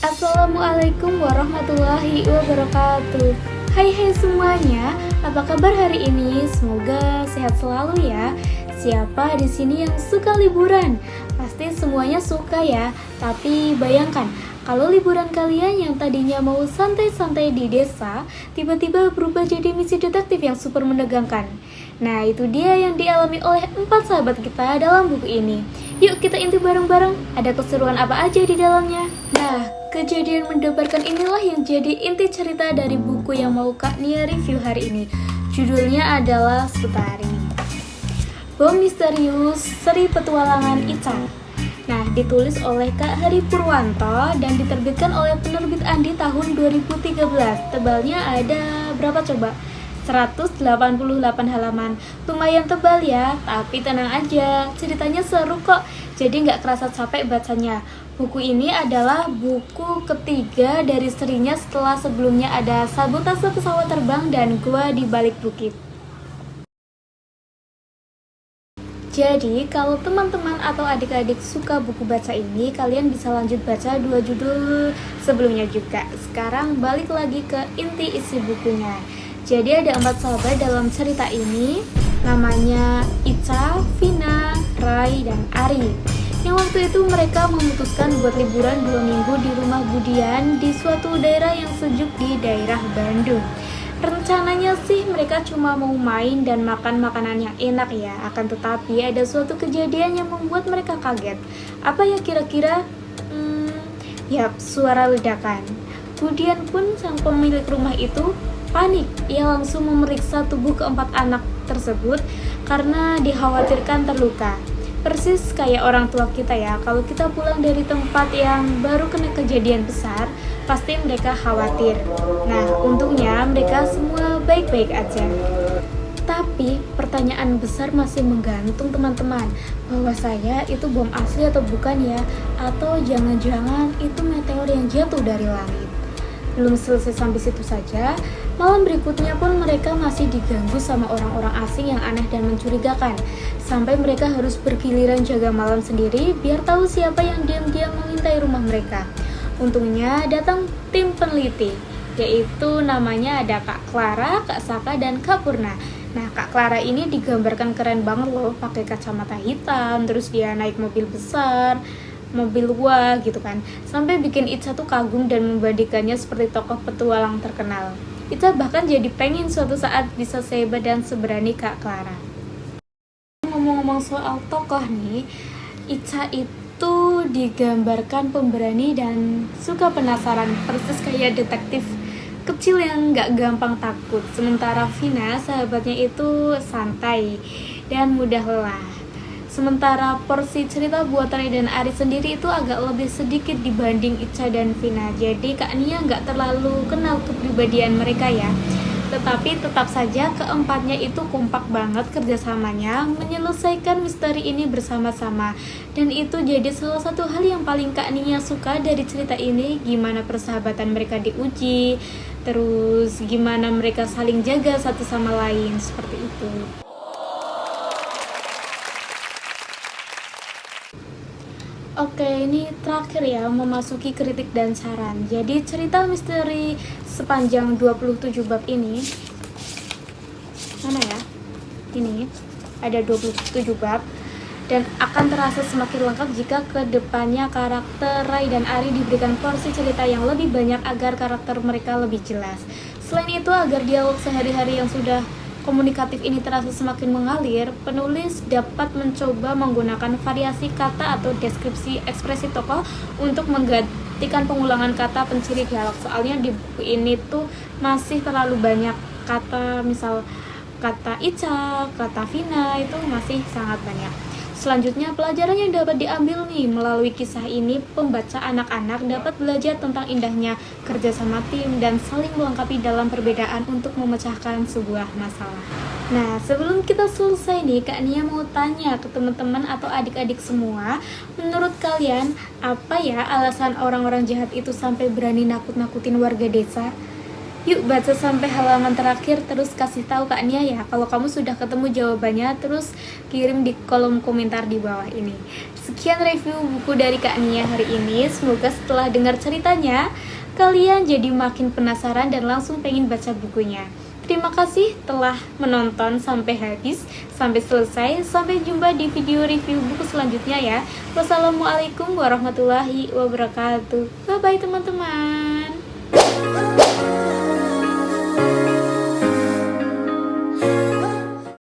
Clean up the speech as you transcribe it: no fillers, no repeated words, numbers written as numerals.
Assalamualaikum warahmatullahi wabarakatuh. Hai semuanya, apa kabar hari ini? Semoga sehat selalu ya. Siapa di sini yang suka liburan? Pasti semuanya suka ya. Tapi bayangkan, kalau liburan kalian yang tadinya mau santai-santai di desa, tiba-tiba berubah jadi misi detektif yang super menegangkan. Nah, itu dia yang dialami oleh 4 sahabat kita dalam buku ini. Yuk kita intip bareng-bareng, ada keseruan apa aja di dalamnya. Nah, kejadian mendebarkan inilah yang jadi inti cerita dari buku yang mau Kak Nia review hari ini. Judulnya adalah Sutari. Bom Misterius Seri Petualangan Ica. Nah, ditulis oleh Kak Hari Purwanto dan diterbitkan oleh penerbit Andi tahun 2013. Tebalnya ada berapa coba? 188 halaman. Lumayan tebal ya, tapi tenang aja, ceritanya seru kok. Jadi nggak kerasa capek bacanya. Buku ini adalah buku ketiga dari serinya setelah sebelumnya ada Sabotase Pesawat Terbang dan Gua di Balik Bukit. Jadi, kalau teman-teman atau adik-adik suka buku baca ini, kalian bisa lanjut baca 2 judul sebelumnya juga. Sekarang balik lagi ke inti isi bukunya. Jadi ada 4 sahabat dalam cerita ini, namanya Ica, Vina, Rai, dan Ari. Yang waktu itu mereka memutuskan buat liburan 2 minggu di rumah Budian di suatu daerah yang sejuk di daerah Bandung. Rencananya sih mereka cuma mau main dan makan makanan yang enak ya, akan tetapi ada suatu kejadian yang membuat mereka kaget. Apa ya kira-kira? Yap, suara ledakan. Budian pun sang pemilik rumah itu panik. Ia langsung memeriksa tubuh keempat anak tersebut karena dikhawatirkan terluka. Persis kayak orang tua kita ya, kalau kita pulang dari tempat yang baru kena kejadian besar, pasti mereka khawatir. Nah, untungnya mereka semua baik-baik aja. Tapi pertanyaan besar masih menggantung teman-teman, bahwa saya itu bom asli atau bukan ya? Atau jangan-jangan itu meteor yang jatuh dari langit? Belum selesai sampai situ saja, malam berikutnya pun mereka masih diganggu sama orang-orang asing yang aneh dan mencurigakan. Sampai mereka harus bergiliran jaga malam sendiri biar tahu siapa yang diam-diam mengintai rumah mereka. Untungnya datang tim peneliti, yaitu namanya ada Kak Clara, Kak Saka, dan Kak Purna. Nah, Kak Clara ini digambarkan keren banget loh, pakai kacamata hitam, terus dia naik mobil besar, mobil wah gitu kan, sampai bikin Ica tuh kagum dan membandingkannya seperti tokoh petualang terkenal. Ica bahkan jadi pengen suatu saat bisa sehebat dan seberani Kak Clara. Ngomong-ngomong soal tokoh nih, Ica itu digambarkan pemberani dan suka penasaran, persis kayak detektif kecil yang gak gampang takut. Sementara Vina, sahabatnya itu santai dan mudah lelah. Sementara porsi cerita buatan Rai dan Ari sendiri itu agak lebih sedikit dibanding Ica dan Vina. Jadi Kak Nia nggak terlalu kenal kepribadian mereka ya. Tetapi tetap saja keempatnya itu kompak banget kerjasamanya menyelesaikan misteri ini bersama-sama. Dan itu jadi salah satu hal yang paling Kak Nia suka dari cerita ini. Gimana persahabatan mereka diuji, terus gimana mereka saling jaga satu sama lain, seperti itu. Oke, ini terakhir ya, memasuki kritik dan saran. Jadi cerita misteri sepanjang 27 bab ini, mana ya? Ini ada 27 bab dan akan terasa semakin lengkap jika kedepannya karakter Rai dan Ari diberikan porsi cerita yang lebih banyak agar karakter mereka lebih jelas. Selain itu, agar dialog sehari-hari yang sudah komunikatif ini terasa semakin mengalir, penulis dapat mencoba menggunakan variasi kata atau deskripsi ekspresi tokoh untuk menggantikan pengulangan kata penciri dialog. Soalnya di buku ini tuh masih terlalu banyak kata, misal kata Ica, kata Vina itu masih sangat banyak. Selanjutnya, pelajaran yang dapat diambil nih melalui kisah ini, pembaca anak-anak dapat belajar tentang indahnya kerjasama tim dan saling melengkapi dalam perbedaan untuk memecahkan sebuah masalah. Nah, sebelum kita selesai nih, Kak Nia mau tanya ke teman-teman atau adik-adik semua, menurut kalian apa ya alasan orang-orang jahat itu sampai berani nakut-nakutin warga desa? Yuk baca sampai halaman terakhir, terus kasih tahu Kak Nia ya kalau kamu sudah ketemu jawabannya, terus kirim di kolom komentar di bawah ini. Sekian review buku dari Kak Nia hari ini. Semoga setelah dengar ceritanya kalian jadi makin penasaran dan langsung pengen baca bukunya. Terima kasih telah menonton sampai habis, sampai selesai. Sampai jumpa di video review buku selanjutnya ya. Wassalamualaikum warahmatullahi wabarakatuh. Bye bye teman-teman.